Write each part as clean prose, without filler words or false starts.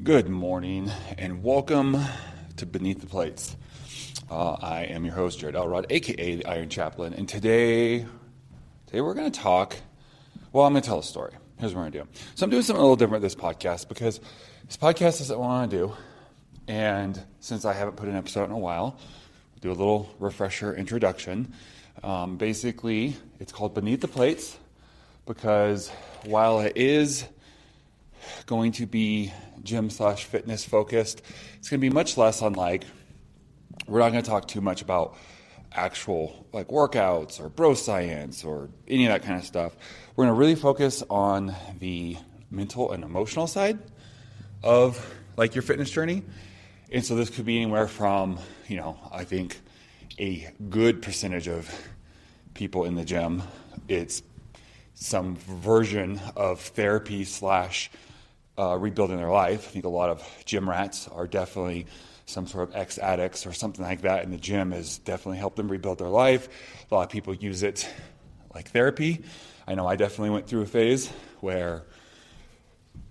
Good morning and welcome to Beneath the Plates. I am your host, Jared Elrod, aka the Iron Chaplain, and today we're going to talk. I'm going to tell a story. Here's what we're going to do. So I'm doing something a little different with this podcast because this podcast is what I want to do, and since I haven't put an episode in a while, I'll do a little refresher introduction. Basically, it's called Beneath the Plates because while it is going to be gym/fitness focused, it's going to be much less on we're not going to talk too much about actual workouts or bro science or any of that kind of stuff. We're going to really focus on the mental and emotional side of your fitness journey. And so this could be anywhere from, I think a good percentage of people in the gym, it's some version of therapy / rebuilding their life. I think a lot of gym rats are definitely some sort of ex-addicts or something like that, and the gym has definitely helped them rebuild their life. A lot of people use it like therapy. I know I definitely went through a phase where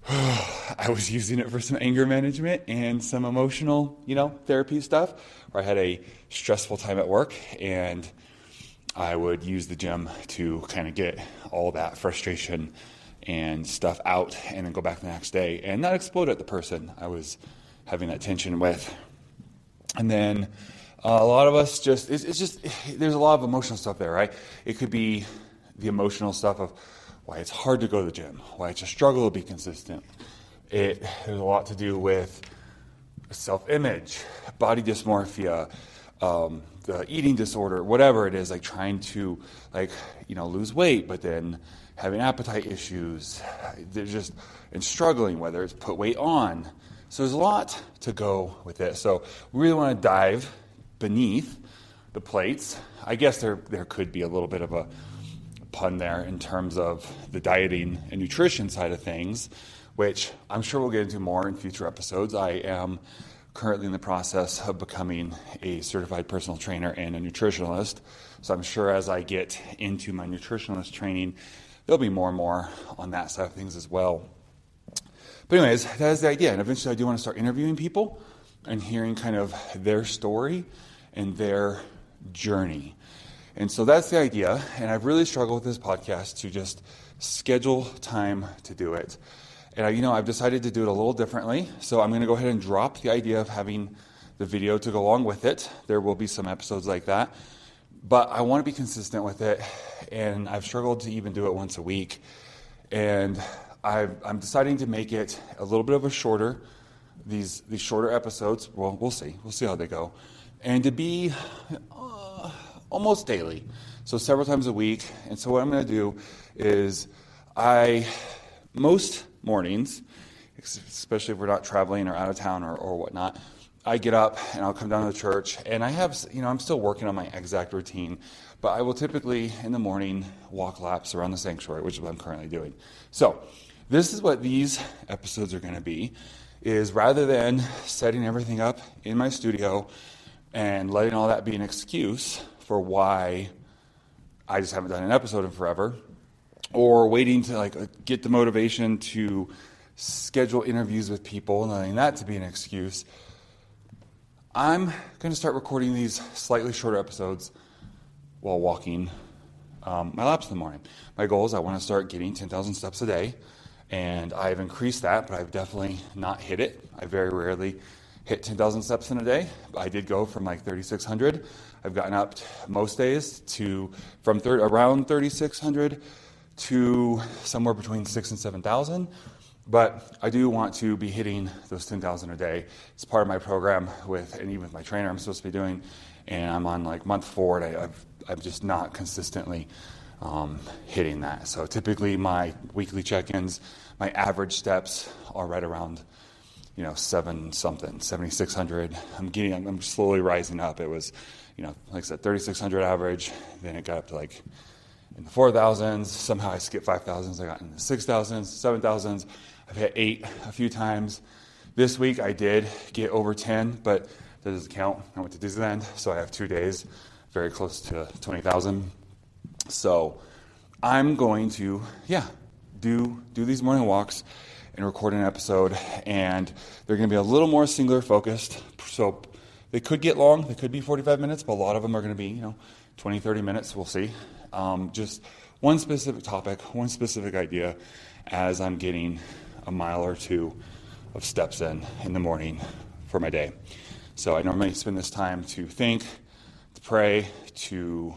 I was using it for some anger management and some emotional, therapy stuff, where I had a stressful time at work, and I would use the gym to kind of get all that frustration and stuff out and then go back the next day and not explode at the person I was having that tension with. And then a lot of us there's a lot of emotional stuff there, right? It could be the emotional stuff of why it's hard to go to the gym, why it's a struggle to be consistent. There's a lot to do with self-image, body dysmorphia, the eating disorder, whatever it is, trying to lose weight, but then having appetite issues, and struggling, whether it's put weight on. So there's a lot to go with it. So we really want to dive beneath the plates. I guess there could be a little bit of a pun there in terms of the dieting and nutrition side of things, which I'm sure we'll get into more in future episodes. I am currently in the process of becoming a certified personal trainer and a nutritionalist. So I'm sure as I get into my nutritionalist training, there'll be more and more on that side of things as well. But anyways, that is the idea. And eventually I do want to start interviewing people and hearing kind of their story and their journey. And so that's the idea. And I've really struggled with this podcast to just schedule time to do it. And I've decided to do it a little differently. So I'm going to go ahead and drop the idea of having the video to go along with it. There will be some episodes like that. But I want to be consistent with it. And I've struggled to even do it once a week. And I'm deciding to make it a little bit of a shorter, these shorter episodes. Well, we'll see. We'll see how they go. And to be almost daily. So several times a week. And so what I'm going to do is most mornings, especially if we're not traveling or out of town or whatnot, I get up and I'll come down to the church, and I have, I'm still working on my exact routine, but I will typically in the morning walk laps around the sanctuary, which is what I'm currently doing. So this is what these episodes are going to be, is rather than setting everything up in my studio and letting all that be an excuse for why I just haven't done an episode in forever, or waiting to get the motivation to schedule interviews with people and letting that to be an excuse, I'm going to start recording these slightly shorter episodes while walking my laps in the morning. My goal is I want to start getting 10,000 steps a day, and I've increased that, but I've definitely not hit it. I very rarely hit 10,000 steps in a day. I did go from 3,600. I've gotten up most days from around 3,600 to somewhere between 6,000 and 7,000. But I do want to be hitting those 10,000 a day. It's part of my program and even with my trainer I'm supposed to be doing. And I'm on month 4, and I'm just not consistently hitting that. So typically my weekly check-ins, my average steps are right around 7,600. I'm slowly rising up. It was, like I said, 3,600 average. Then it got up to in the 4,000s. Somehow I skipped 5,000s. I got in the 6,000s, 7,000s. I've hit 8 a few times. This week I did get over 10, but that doesn't count. I went to Disneyland, so I have 2 days, very close to 20,000. So I'm going to, do these morning walks and record an episode, and they're going to be a little more singular focused. So they could get long. They could be 45 minutes, but a lot of them are going to be, 20, 30 minutes. We'll see. Just one specific topic, one specific idea as I'm getting a mile or two of steps in the morning for my day. So I normally spend this time to think, to pray, to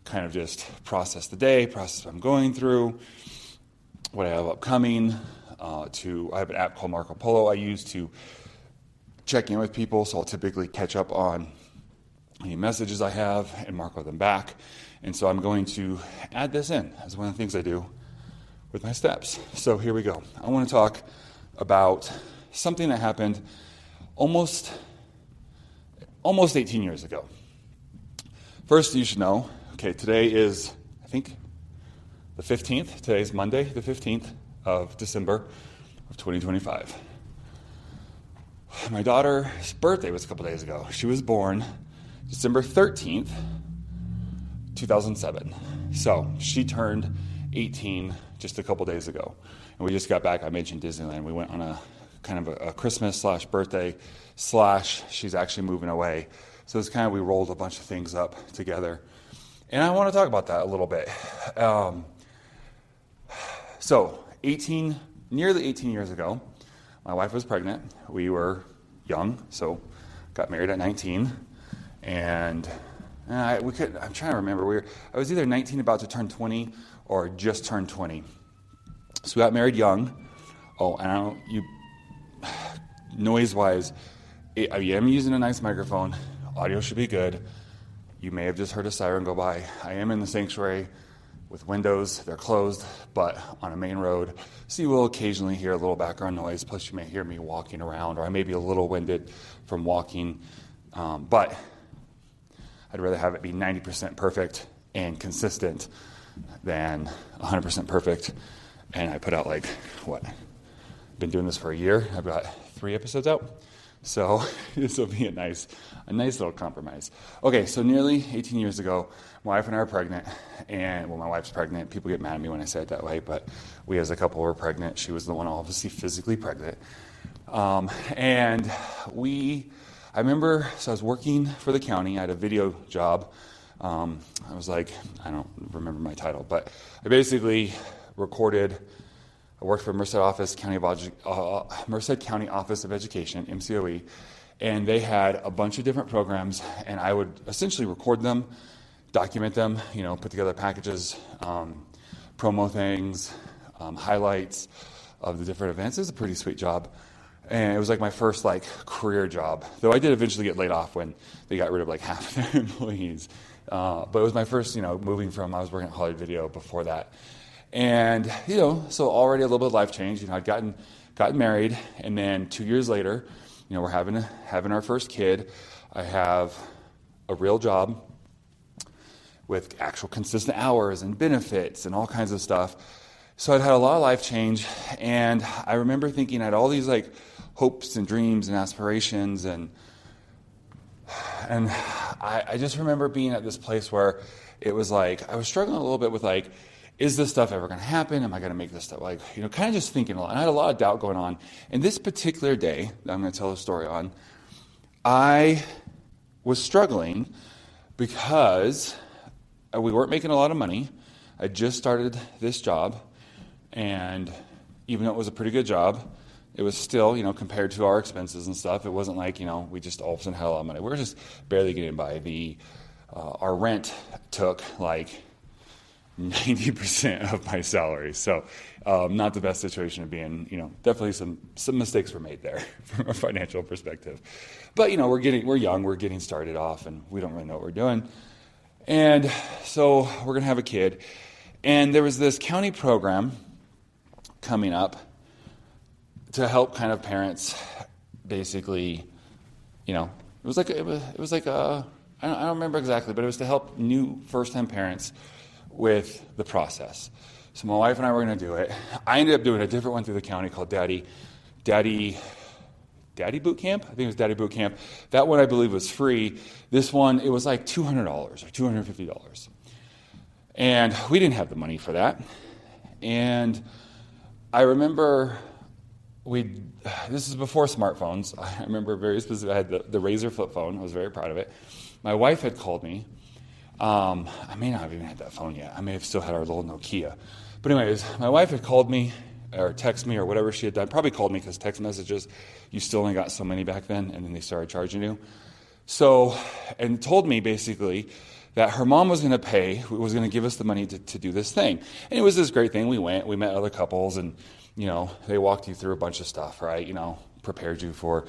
kind of just process the day, process what I'm going through, what I have upcoming. I have an app called Marco Polo I use to check in with people, so I'll typically catch up on any messages I have and mark them back. And so I'm going to add this in as one of the things I do with my steps. So here we go. I want to talk about something that happened almost 18 years ago. First, you should know, today is, I think, the 15th. Today is Monday, the 15th of December of 2025. My daughter's birthday was a couple days ago. She was born December 13th, 2007. So she turned 18 just a couple days ago. And we just got back. I mentioned Disneyland. We went on a kind of a Christmas / birthday / she's actually moving away. So it's kind of, we rolled a bunch of things up together. And I want to talk about that a little bit. So nearly 18 years ago, my wife was pregnant. We were young, so got married at 19. And I'm trying to remember. I was either 19 about to turn 20 or just turned 20. So we got married young. Oh, and noise-wise, I am using a nice microphone. Audio should be good. You may have just heard a siren go by. I am in the sanctuary with windows. They're closed, but on a main road. So you will occasionally hear a little background noise. Plus you may hear me walking around, or I may be a little winded from walking. But I'd rather have it be 90% perfect and consistent than 100% perfect. And I put out been doing this for a year. I've got 3 episodes out. So this will be a nice little compromise. Okay, so nearly 18 years ago, my wife and I are pregnant. And, my wife's pregnant. People get mad at me when I say it that way, but we as a couple were pregnant. She was the one obviously physically pregnant. I remember, so I was working for the county. I had a video job. I don't remember my title, but I basically I worked for Merced County Office of Education, MCOE, and they had a bunch of different programs, and I would essentially record them, document them, put together packages, promo things, highlights of the different events. It was a pretty sweet job, and it was my first career job, though I did eventually get laid off when they got rid of half of their employees. But it was my first, moving from, I was working at Hollywood Video before that. And, so already a little bit of life change. I'd gotten married, and then 2 years later, we're having our first kid. I have a real job with actual consistent hours and benefits and all kinds of stuff. So I'd had a lot of life change, and I remember thinking I had all these hopes and dreams and aspirations, and I just remember being at this place where it was I was struggling a little bit with is this stuff ever going to happen? Am I going to make this stuff? Kind of just thinking a lot. And I had a lot of doubt going on. And this particular day that I'm going to tell the story on, I was struggling because we weren't making a lot of money. I just started this job. And even though it was a pretty good job, it was still, compared to our expenses and stuff, it wasn't we just all of a sudden had a lot of money. We were just barely getting by. Our rent took 90% of my salary. So not the best situation to be in. Definitely some mistakes were made there from a financial perspective. But, we're young, we're getting started off, and we don't really know what we're doing. And so we're going to have a kid. And there was this county program coming up to help kind of parents basically, it was like I don't remember exactly, but it was to help new first-time parents with the process. So my wife and I were going to do it. I ended up doing a different one through the county called Daddy Boot Camp. I think it was Daddy Boot Camp. That one I believe was free. This one, it was $200 or $250. And we didn't have the money for that. And I remember this is before smartphones. I remember very specifically, I had the Razor flip phone. I was very proud of it. My wife had called me. I may not have even had that phone yet. I may have still had our little Nokia. But anyways, my wife had called me or texted me or whatever she had done. Probably called me because text messages, you still only got so many back then, and then they started charging you. So, and told me basically that her mom was going to give us the money to do this thing. And it was this great thing. We met other couples, and, they walked you through a bunch of stuff, right? Prepared you for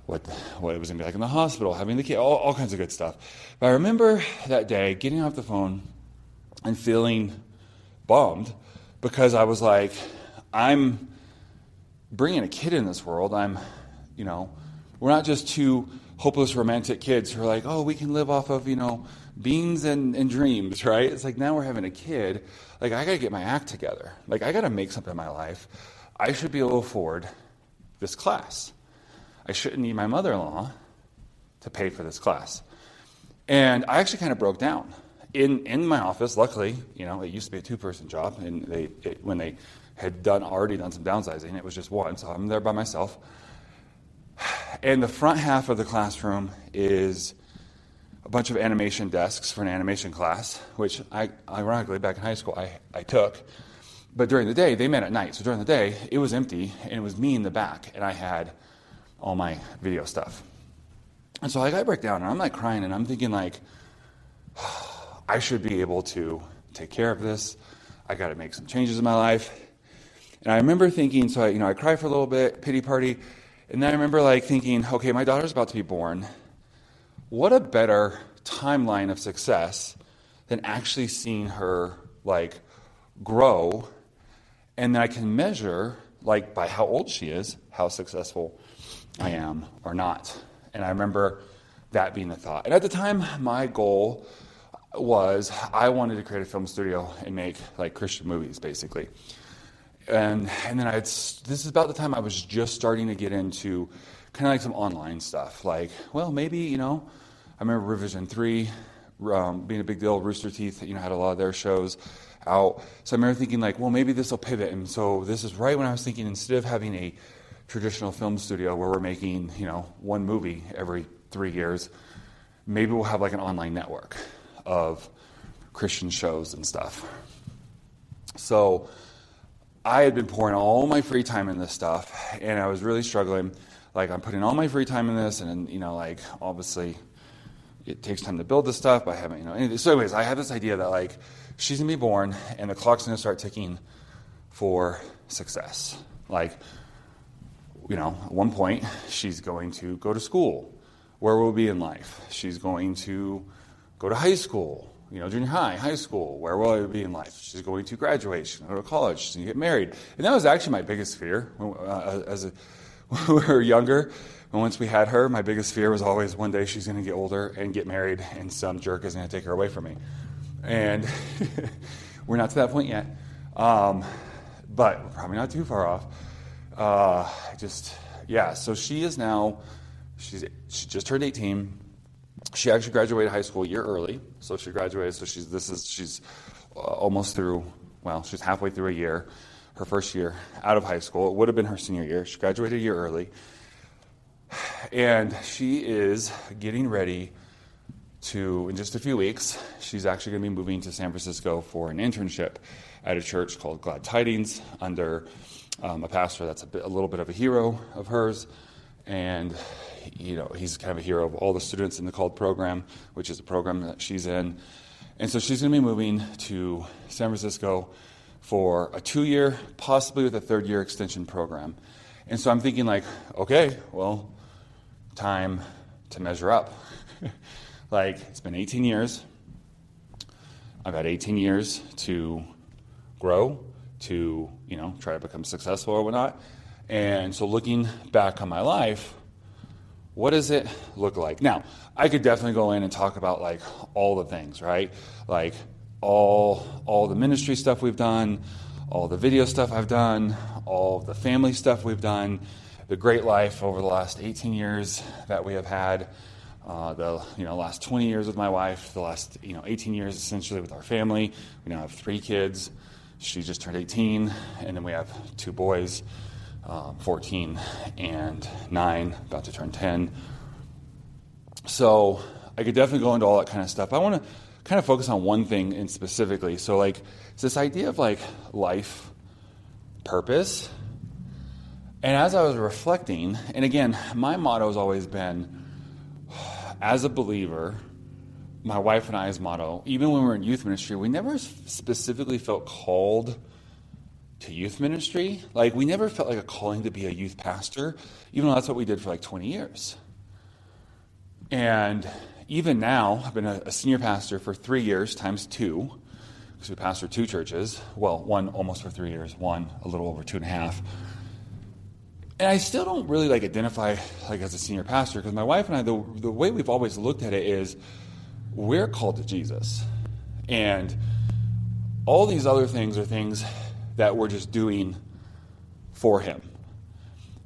what it was going to be like in the hospital, having the kid, all kinds of good stuff. But I remember that day getting off the phone and feeling bummed because I was like, I'm bringing a kid in this world. We're not just two hopeless romantic kids who are like, oh, we can live off of, beans and dreams, right? It's like, now we're having a kid. Like, I got to get my act together. Like, I got to make something in my life. I should be able to afford this class. I shouldn't need my mother-in-law to pay for this class. And I actually kind of broke down. In my office, luckily, it used to be a 2-person job, and when they had already done some downsizing, it was just one, so I'm there by myself. And the front half of the classroom is a bunch of animation desks for an animation class, which ironically, back in high school, I took. But during the day, they met at night. So during the day, it was empty, and it was me in the back, and I had all my video stuff. And so I break down, and I'm like crying, and I'm thinking like, I should be able to take care of this. I got to make some changes in my life. And I remember thinking, so I cried for a little bit, pity party, and then I remember like thinking, okay, my daughter's about to be born. What a better timeline of success than actually seeing her like grow, and then I can measure like by how old she is, how successful I am or not. And I remember that being the thought. And at the time, my goal was I wanted to create a film studio and make like Christian movies, basically. And then this is about the time I was just starting to get into kind of like some online stuff. Like, well, maybe, I remember Revision 3 being a big deal. Rooster Teeth, had a lot of their shows out. So I remember thinking like, well, maybe this will pivot. And so this is right when I was thinking, instead of having a traditional film studio where we're making, one movie every 3 years, maybe we'll have like an online network of Christian shows and stuff. So I had been pouring all my free time in this stuff, and I was really struggling. Like, I'm putting all my free time in this, and like obviously it takes time to build this stuff, but I haven't, anything. So anyways, I have this idea that like she's gonna be born and the clock's gonna start ticking for success. Like, at one point she's going to go to school. Where will we be in life? She's going to go to high school, junior high, high school. Where will I be in life? She's going to graduate. She's going to go to college. She's going to get married. And that was actually my biggest fear when we were younger. And once we had her, my biggest fear was always one day she's going to get older and get married, and some jerk is going to take her away from me. And we're not to that point yet, but we're probably not too far off. So she is now, she just turned 18. She actually graduated high school a year early. So she graduated, so she's almost through, she's halfway through a year, her first year out of high school. It would have been her senior year. She graduated a year early. And she is getting ready to, in just a few weeks, she's actually going to be moving to San Francisco for an internship at a church called Glad Tidings under a pastor that's a little bit of a hero of hers. And, he's kind of a hero of all the students in the Called program, which is a program that she's in. And so she's going to be moving to San Francisco for a 2-year, possibly with a 3rd-year extension program. And so I'm thinking like, okay, well, time to measure up. Like, it's been 18 years. I've had 18 years to grow, to, try to become successful or whatnot. And so looking back on my life, what does it look like? Now, I could definitely go in and talk about like all the things, right? Like all the ministry stuff we've done, all the video stuff I've done, all the family stuff we've done, the great life over the last 18 years that we have had, the last 20 years with my wife, the last 18 years essentially with our family. We now have 3 kids. She just turned 18, and then we have 2 boys. 14 and 9, about to turn 10. So I could definitely go into all that kind of stuff. I want to kind of focus on one thing in specifically. So like it's this idea of like life purpose. And as I was reflecting, and again, my motto has always been, as a believer, my wife and I's motto, even when we were in youth ministry, we never specifically felt called to youth ministry. Like we never felt like a calling to be a youth pastor, even though that's what we did for like 20 years. And even now, I've been a senior pastor for 3 years times 2, because we pastor 2 churches. Well, one almost for 3 years, one a little over 2.5. And I still don't really like identify like as a senior pastor, because my wife and I, the way we've always looked at it is we're called to Jesus. And all these other things are things that we're just doing for him.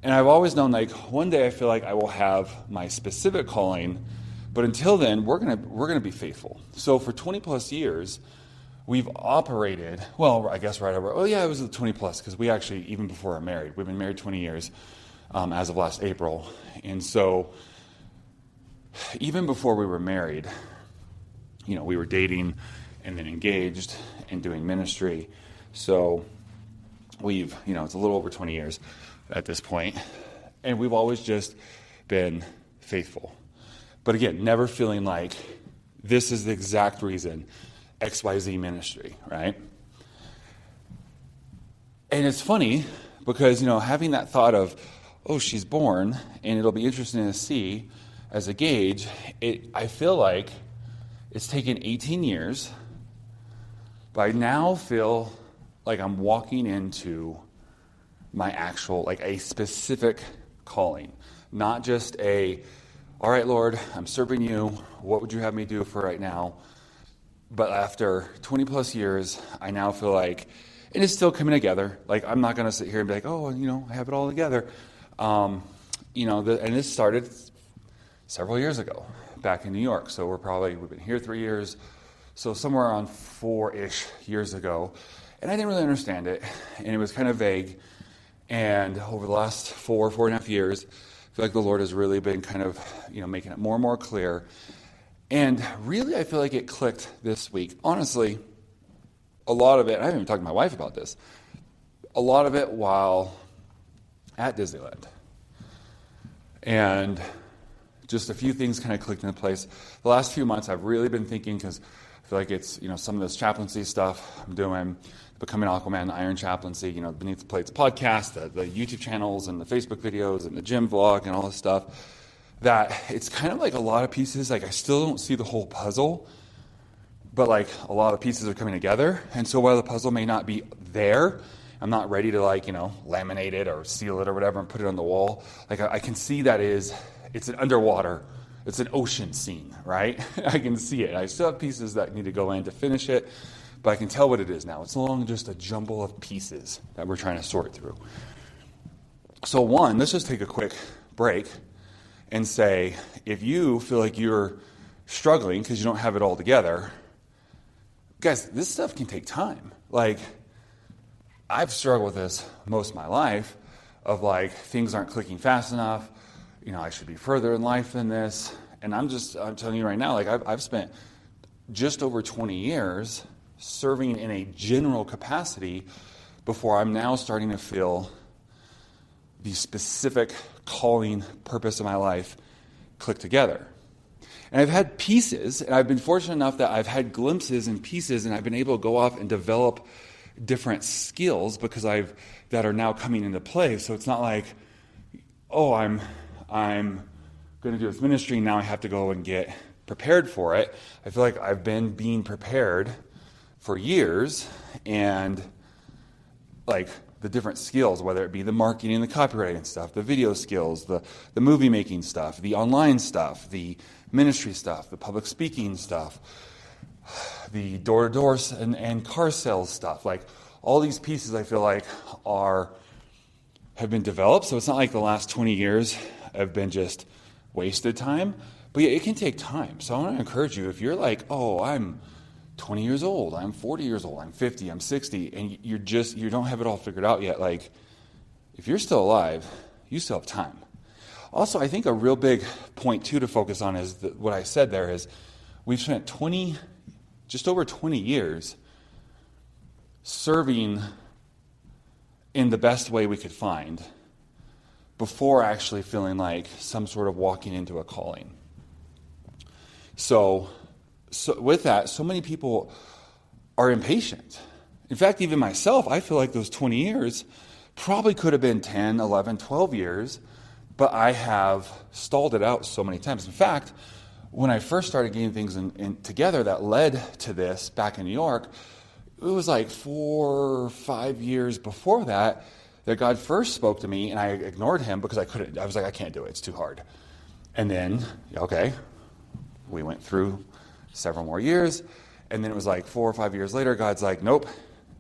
And I've always known like one day I feel like I will have my specific calling, but until then we're gonna be faithful. So for 20 plus years, we've operated, well, I guess right over, oh yeah, it was the 20 plus, because we actually, even before we're married, we've been married 20 years as of last April. And so even before we were married, you know, we were dating and then engaged and doing ministry. So we've, you know, it's a little over 20 years at this point, and we've always just been faithful. But again, never feeling like this is the exact reason XYZ ministry, right? And it's funny because, you know, having that thought of, oh, she's born, and it'll be interesting to see as a gauge, I feel like it's taken 18 years, but I now feel like I'm walking into my actual, like a specific calling, not just all right, Lord, I'm serving you. What would you have me do for right now? But after 20 plus years, I now feel like, and it's still coming together. Like, I'm not going to sit here and be like, oh, you know, I have it all together. You know, and this started several years ago back in New York. So we've been here 3 years. So somewhere around 4-ish years ago. And I didn't really understand it. And it was kind of vague. And over the last 4.5 years, I feel like the Lord has really been kind of, you know, making it more and more clear. And really, I feel like it clicked this week. Honestly, a lot of it, I haven't even talked to my wife about this, a lot of it while at Disneyland. And just a few things kind of clicked into place. The last few months, I've really been thinking, because I feel like it's, you know, some of this chaplaincy stuff I'm doing, Becoming Aquaman, Iron Chaplain, you know, Beneath the Plates podcast, the YouTube channels and the Facebook videos and the gym vlog and all this stuff, that it's kind of like a lot of pieces. Like I still don't see the whole puzzle, but like a lot of pieces are coming together. And so while the puzzle may not be there, I'm not ready to like, you know, laminate it or seal it or whatever and put it on the wall. Like I can see that it's an underwater, it's an ocean scene, right? I can see it. I still have pieces that need to go in to finish it, but I can tell what it is now. It's no longer just a jumble of pieces that we're trying to sort through. So let's just take a quick break and say, if you feel like you're struggling because you don't have it all together, guys, this stuff can take time. Like, I've struggled with this most of my life, of like, things aren't clicking fast enough. You know, I should be further in life than this. And I'm telling you right now, like, I've spent just over 20 years serving in a general capacity before I'm now starting to feel the specific calling purpose of my life click together. And I've had pieces, and I've been fortunate enough that I've had glimpses and pieces, and I've been able to go off and develop different skills that are now coming into play. So it's not like, oh, I'm going to do this ministry, now I have to go and get prepared for it. I feel like I've been being prepared for years, and like the different skills, whether it be the marketing and the copywriting stuff, the video skills, the movie making stuff, the online stuff, the ministry stuff, the public speaking stuff, the door-to-door and car sales stuff. Like all these pieces I feel like have been developed. So it's not like the last 20 years have been just wasted time. But yeah, it can take time. So I want to encourage you, if you're like, oh, I'm 20 years old, I'm 40 years old, I'm 50, I'm 60, and you don't have it all figured out yet, like, if you're still alive, you still have time. Also, I think a real big point, too, to focus on is that what I said there is we've spent just over 20 years serving in the best way we could find before actually feeling like some sort of walking into a calling. So with that, so many people are impatient. In fact, even myself, I feel like those 20 years probably could have been 10, 11, 12 years, but I have stalled it out so many times. In fact, when I first started getting things together that led to this back in New York, it was like 4 or 5 years before that God first spoke to me, and I ignored him because I couldn't. I was like, I can't do it. It's too hard. And then, we went through several more years, and then it was like 4 or 5 years later, God's like, nope,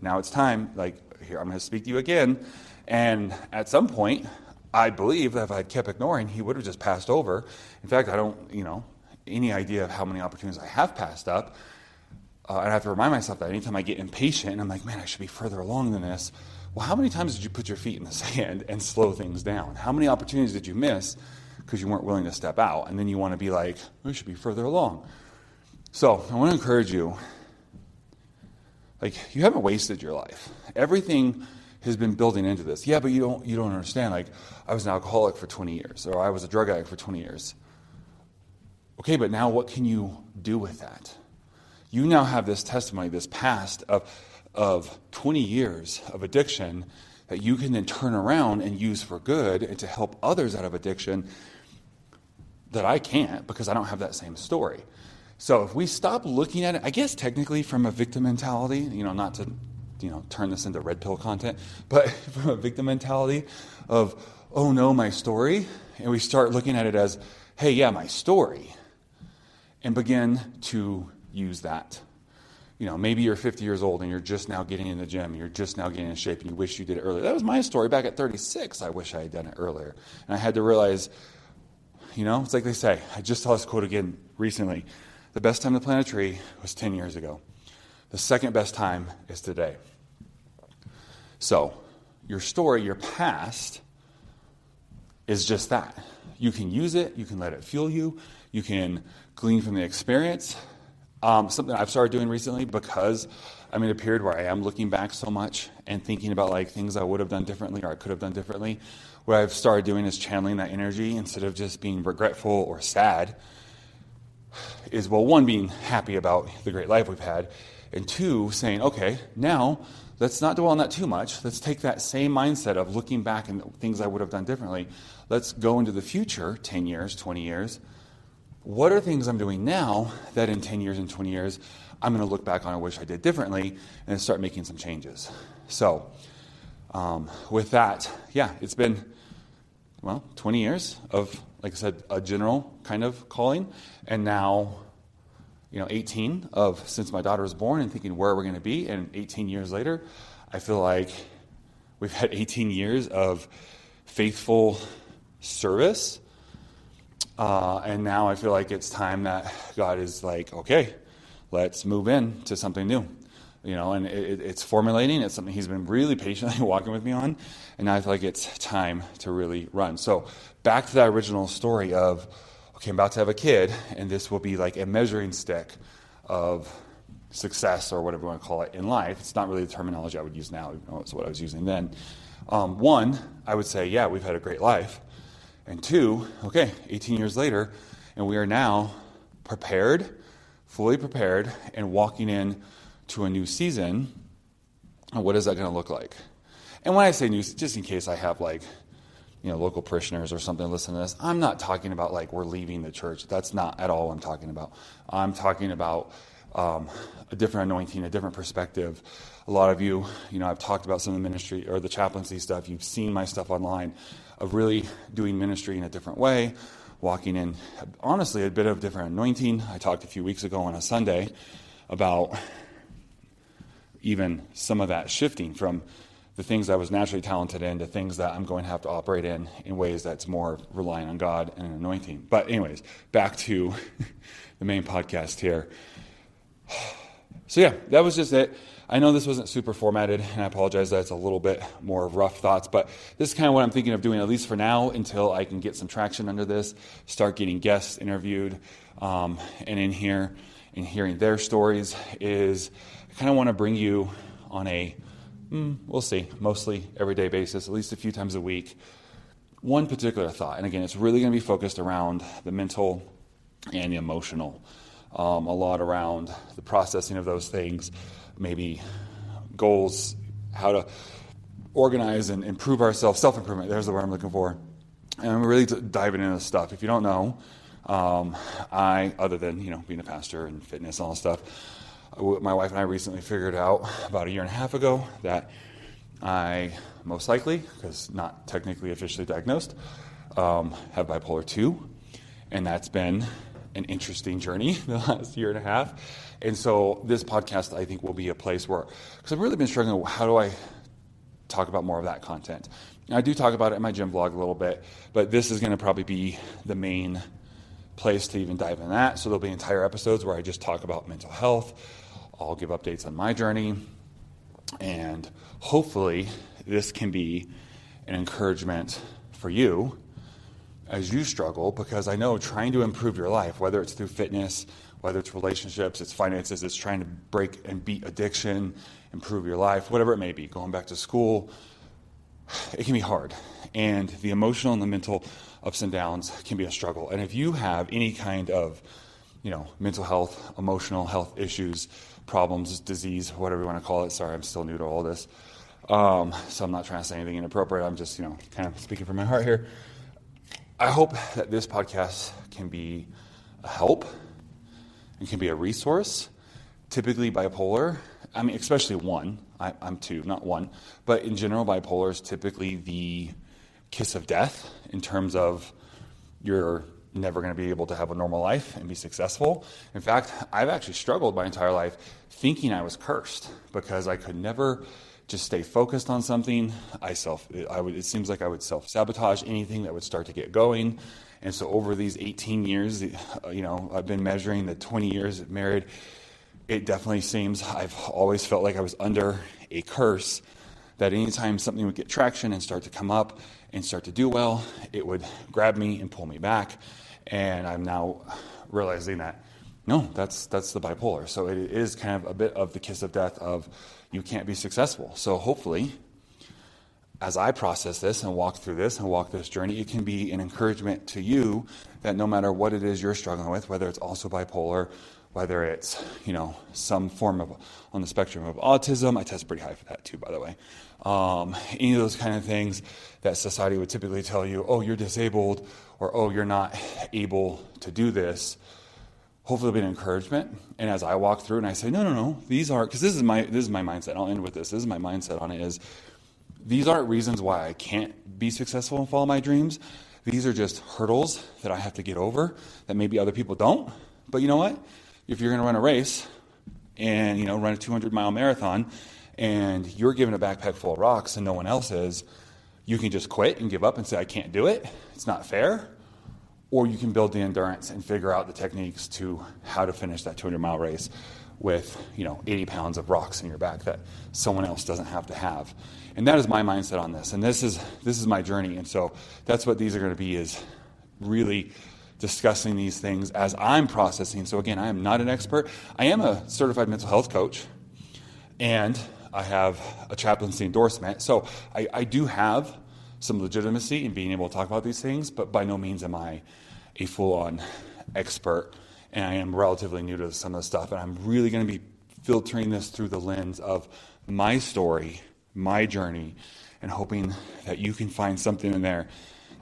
now it's time. Like, here, I'm going to speak to you again. And at some point, I believe that if I had kept ignoring, he would have just passed over. In fact, I don't, any idea of how many opportunities I have passed up. And I have to remind myself that anytime I get impatient, and I'm like, man, I should be further along than this. Well, how many times did you put your feet in the sand and slow things down? How many opportunities did you miss because you weren't willing to step out? And then you want to be like, we should be further along. So I want to encourage you, you haven't wasted your life. Everything has been building into this. Yeah, but you don't understand. Like, I was an alcoholic for 20 years, or I was a drug addict for 20 years. Okay, but now what can you do with that? You now have this testimony, this past of 20 years of addiction that you can then turn around and use for good and to help others out of addiction that I can't because I don't have that same story. So if we stop looking at it, I guess technically from a victim mentality, not to turn this into red pill content, but from a victim mentality of, oh no, my story, and we start looking at it as, hey, yeah, my story, and begin to use that. Maybe you're 50 years old and you're just now getting in the gym, you're just now getting in shape, and you wish you did it earlier. That was my story back at 36. I wish I had done it earlier. And I had to realize, it's like they say, I just saw this quote again recently. The best time to plant a tree was 10 years ago. The second best time is today. So, your story, your past, is just that. You can use it, you can let it fuel you, you can glean from the experience. Something I've started doing recently because I'm in a period where I am looking back so much and thinking about things I would have done differently or I could have done differently. What I've started doing is channeling that energy instead of just being regretful or sad. Is, one, being happy about the great life we've had, and two, saying, okay, now let's not dwell on that too much. Let's take that same mindset of looking back and things I would have done differently. Let's go into the future, 10 years, 20 years. What are things I'm doing now that in 10 years and 20 years, I'm going to look back on and wish I did differently and start making some changes? So with that, it's been, 20 years of, like I said, a general kind of calling. And now, 18 of since my daughter was born and thinking where we're going to be. And 18 years later, I feel like we've had 18 years of faithful service. And now I feel like it's time that God is like, okay, let's move in to something new. And it's formulating. It's something he's been really patiently walking with me on. And now I feel like it's time to really run. So back to that original story of, okay, I'm about to have a kid, and this will be like a measuring stick of success or whatever you want to call it in life. It's not really the terminology I would use now, even though it's what I was using then. One, I would say, we've had a great life. And two, 18 years later, and we are now prepared, fully prepared, and walking in to a new season. What is that going to look like? And when I say new, just in case I have local parishioners or something listening to this, I'm not talking about we're leaving the church. That's not at all what I'm talking about. I'm talking about a different anointing, a different perspective. A lot of you, I've talked about some of the ministry or the chaplaincy stuff. You've seen my stuff online of really doing ministry in a different way, walking in, honestly, a bit of different anointing. I talked a few weeks ago on a Sunday about even some of that shifting from the things I was naturally talented in to things that I'm going to have to operate in ways that's more relying on God and anointing. But anyways, back to the main podcast here. So that was just it. I know this wasn't super formatted, and I apologize that it's a little bit more rough thoughts, but this is kind of what I'm thinking of doing, at least for now, until I can get some traction under this, start getting guests interviewed, and in here and hearing their stories is I kind of want to bring you on a, we'll see, mostly everyday basis, at least a few times a week, one particular thought. And again, it's really going to be focused around the mental and the emotional, a lot around the processing of those things, maybe goals, how to organize and improve ourselves, self-improvement, there's the word I'm looking for. And I'm really diving into this stuff. If you don't know, other than, being a pastor and fitness and all that stuff, my wife and I recently figured out about a year and a half ago that I most likely, because not technically officially diagnosed, have bipolar 2. And that's been an interesting journey the last year and a half. And so this podcast, I think, will be a place where, because I've really been struggling with how do I talk about more of that content. And I do talk about it in my gym vlog a little bit, but this is going to probably be the main place to even dive in that. So there'll be entire episodes where I just talk about mental health. I'll give updates on my journey, and hopefully this can be an encouragement for you as you struggle, because I know trying to improve your life, whether it's through fitness, whether it's relationships, it's finances, it's trying to break and beat addiction, improve your life, whatever it may be, going back to school, it can be hard. And the emotional and the mental ups and downs can be a struggle. And if you have any kind of, mental health, emotional health issues, problems, disease, whatever you want to call it, sorry, I'm still new to all this, so I'm not trying to say anything inappropriate, I'm just, kind of speaking from my heart here. I hope that this podcast can be a help and can be a resource. Typically bipolar, especially one, I'm two, not one, but in general, bipolar is typically the kiss of death in terms of you're never going to be able to have a normal life and be successful. In fact, I've actually struggled my entire life thinking I was cursed because I could never just stay focused on something. It seems like I would self-sabotage anything that would start to get going. And so over these 18 years, I've been measuring the 20 years married, it definitely seems I've always felt like I was under a curse, that anytime something would get traction and start to come up and start to do well, it would grab me and pull me back. And I'm now realizing that, no, that's the bipolar. So it is kind of a bit of the kiss of death of you can't be successful. So hopefully, as I process this and walk through this and walk this journey, it can be an encouragement to you that no matter what it is you're struggling with, whether it's also bipolar, whether it's, some form of, on the spectrum of autism, I test pretty high for that too, by the way. Any of those kind of things that society would typically tell you, oh, you're disabled, or oh, you're not able to do this. Hopefully it'll be an encouragement. And as I walk through and I say, no, these aren't, because this is my mindset. I'll end with this. This is my mindset on it is, these aren't reasons why I can't be successful and follow my dreams. These are just hurdles that I have to get over that maybe other people don't. But you know what? If you're going to run a race and, run a 200-mile marathon and you're given a backpack full of rocks and no one else is, you can just quit and give up and say, I can't do it. It's not fair. Or you can build the endurance and figure out the techniques to how to finish that 200-mile race with, 80 pounds of rocks in your back that someone else doesn't have to have. And that is my mindset on this. And this is my journey. And so that's what these are going to be, is really discussing these things as I'm processing. So again, I am not an expert. I am a certified mental health coach, and I have a chaplaincy endorsement. So I do have some legitimacy in being able to talk about these things, but by no means am I a full-on expert, and I am relatively new to some of the stuff, and I'm really going to be filtering this through the lens of my story, my journey, and hoping that you can find something in there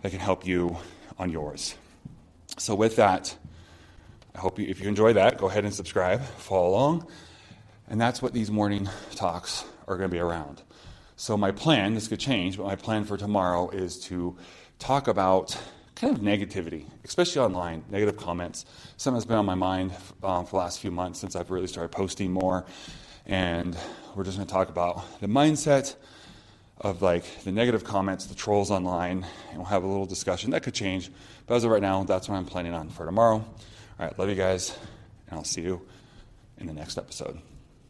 that can help you on yours. So with that, I hope if you enjoy that, go ahead and subscribe, follow along, and that's what these morning talks are going to be around. So my plan, this could change, but my plan for tomorrow is to talk about kind of negativity, especially online, negative comments. Something that's been on my mind for the last few months since I've really started posting more. And we're just going to talk about the mindset of the negative comments, the trolls online, and we'll have a little discussion. That could change, but as of right now, that's what I'm planning on for tomorrow. All right, love you guys, and I'll see you in the next episode.